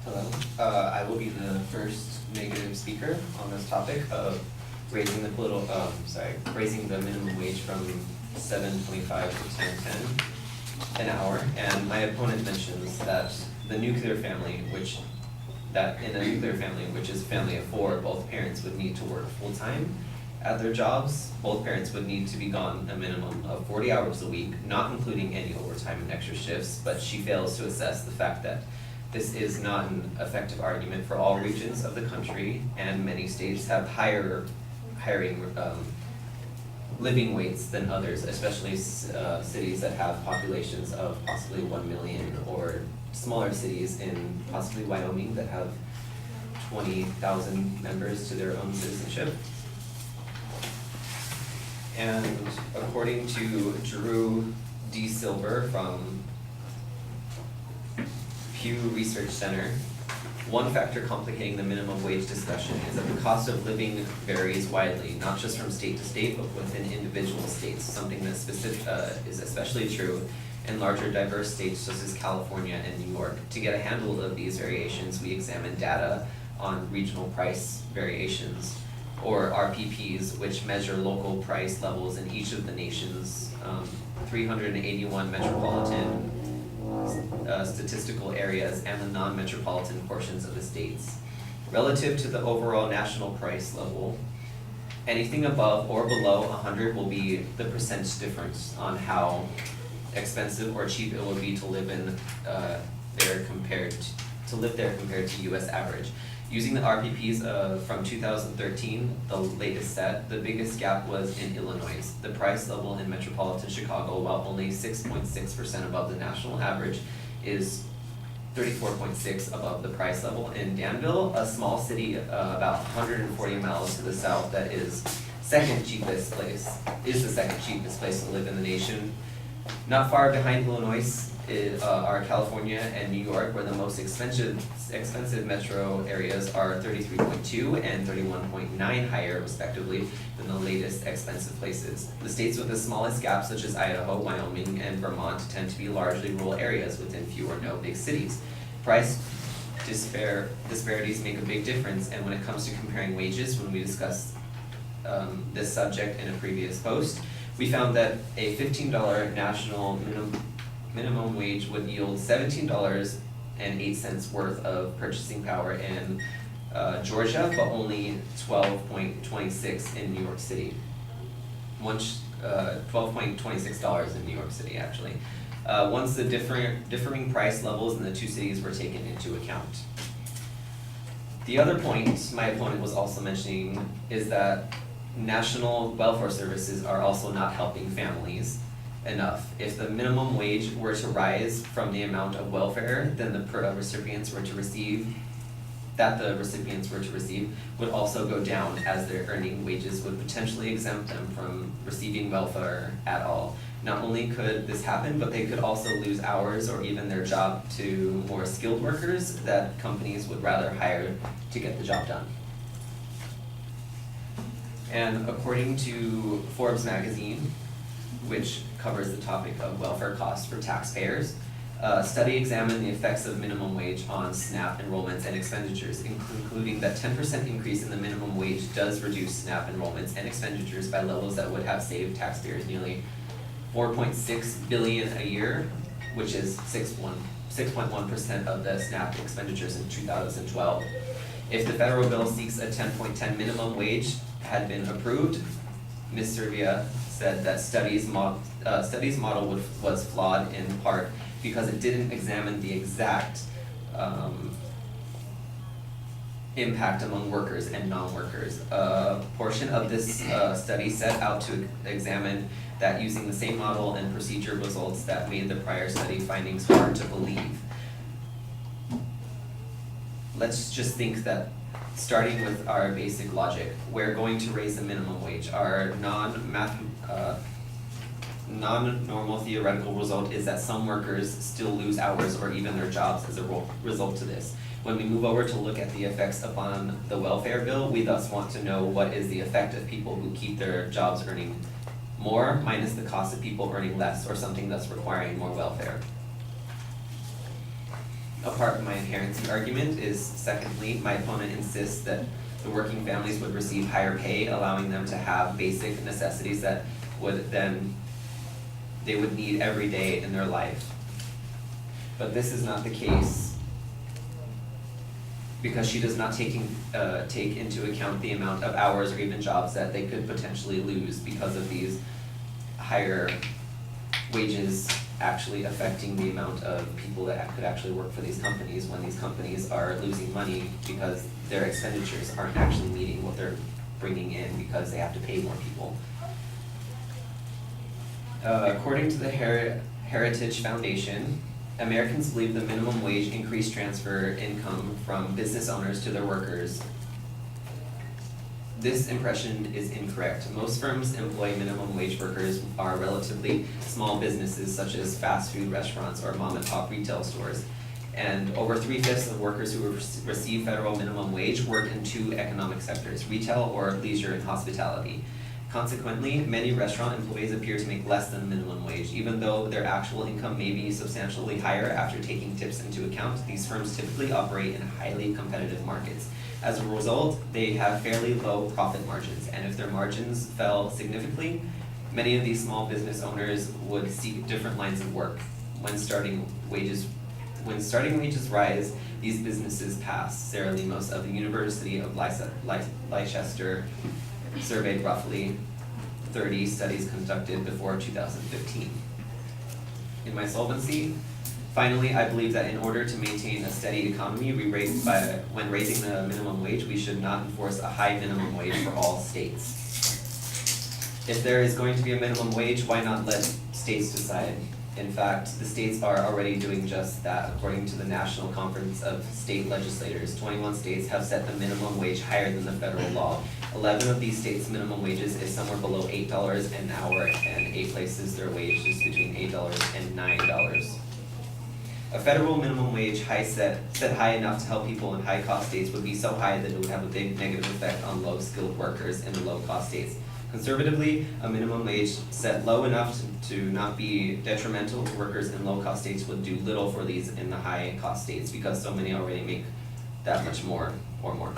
Hello. I will be the first negative speaker on this topic of raising the raising the minimum wage from $7.25 to $10.10 an hour. And my opponent mentions that in a nuclear family, which is a family of four, both parents would need to work full-time at their jobs. Both parents would need to be gone a minimum of 40 hours a week, not including any overtime and extra shifts, but she fails to assess the fact that this is not an effective argument for all regions of the country, and many states have higher living weights than others, especially cities that have populations of possibly 1 million, or smaller cities in possibly Wyoming that have 20,000 members to their own citizenship. And according to Drew D. Silver from Pew Research Center, one factor complicating the minimum wage discussion is that the cost of living varies widely, not just from state to state, but within individual states, something that is especially true in larger diverse states such as California and New York. To get a handle of these variations, we examined data on regional price variations, or RPPs, which measure local price levels in each of the nation's 381 metropolitan statistical areas and the non-metropolitan portions of the states. Relative to the overall national price level, anything above or below 100 will be the percentage difference on how expensive or cheap it would be to live there compared to U.S. average. Using the RPPs from 2013, the latest set, the biggest gap was in Illinois. The price level in metropolitan Chicago, while only 6.6% above the national average, is 34.6 above the price level in Danville, a small city about 140 miles to the south that is the second cheapest place to live in the nation. Not far behind Illinois are California and New York, where the most expensive metro areas are 33.2 and 31.9 higher, respectively, than the latest expensive places. The states with the smallest gaps, such as Idaho, Wyoming, and Vermont, tend to be largely rural areas within few or no big cities. Price disparities make a big difference, and when it comes to comparing wages, when we discussed this subject in a previous post, we found that a $15 national minimum wage would yield $17.08 worth of purchasing power in Georgia, but only $12.26 in New York City. $12.26 in New York City, actually. Once the differing price levels in the two cities were taken into account. The other point my opponent was also mentioning is that national welfare services are also not helping families enough. If the minimum wage were to rise from the amount of welfare then the recipients were to receive would also go down, as their earning wages would potentially exempt them from receiving welfare at all. Not only could this happen, but they could also lose hours or even their job to more skilled workers that companies would rather hire to get the job done. And according to Forbes magazine, which covers the topic of welfare costs for taxpayers, a study examined the effects of minimum wage on SNAP enrollments and expenditures, including that 10% increase in the minimum wage does reduce SNAP enrollments and expenditures by levels that would have saved taxpayers nearly $4.6 billion a year, which is 6.1% of the SNAP expenditures in 2012. If the federal bill seeks a 10.10 minimum wage had been approved, Ms. Servia said that study's model was flawed in part because it didn't examine the exact impact among workers and non-workers. A portion of this study set out to examine that using the same model and procedure results that made the prior study findings hard to believe. Let's just think that, starting with our basic logic, we're going to raise the minimum wage. Our non-normal theoretical result is that some workers still lose hours or even their jobs as a result to this. When we move over to look at the effects upon the welfare bill, we thus want to know what is the effect of people who keep their jobs earning more minus the cost of people earning less, or something that's requiring more welfare. a part of my inherency argument is, secondly, my opponent insists that the working families would receive higher pay, allowing them to have basic necessities that they would need every day in their life. But this is not the case, because she does not take into account the amount of hours or even jobs that they could potentially lose because of these higher wages actually affecting the amount of people that could actually work for these companies, when these companies are losing money because their expenditures aren't actually meeting what they're bringing in because they have to pay more people. According to the Heritage Foundation, Americans believe the minimum wage increased transfer income from business owners to their workers. This impression is incorrect. Most firms employ minimum wage workers are relatively small businesses such as fast food restaurants or mom and pop retail stores. And over 3/5 of workers who receive federal minimum wage work in two economic sectors, retail or leisure and hospitality. Consequently, many restaurant employees appear to make less than minimum wage, even though their actual income may be substantially higher after taking tips into account. These firms typically operate in highly competitive markets. As a result, they have fairly low profit margins, and if their margins fell significantly, many of these small business owners would seek different lines of work. When starting wages rise, these businesses pass. Sarah Lemos of the University of Leicester surveyed roughly 30 studies conducted before 2015. In my solvency, finally, I believe that in order to maintain a steady economy, when raising the minimum wage, we should not enforce a high minimum wage for all states. If there is going to be a minimum wage, why not let states decide? In fact, the states are already doing just that. According to the National Conference of State Legislators, 21 states have set the minimum wage higher than the federal law. 11 of these states' minimum wages is somewhere below $8 an hour, and 8 places their wage is between $8 and $9. A federal minimum wage set high enough to help people in high-cost states would be so high that it would have a big negative effect on low-skilled workers in the low-cost states. Conservatively, a minimum wage set low enough to not be detrimental to workers in low-cost states would do little for these in the high-cost states, because so many already make that much more or more.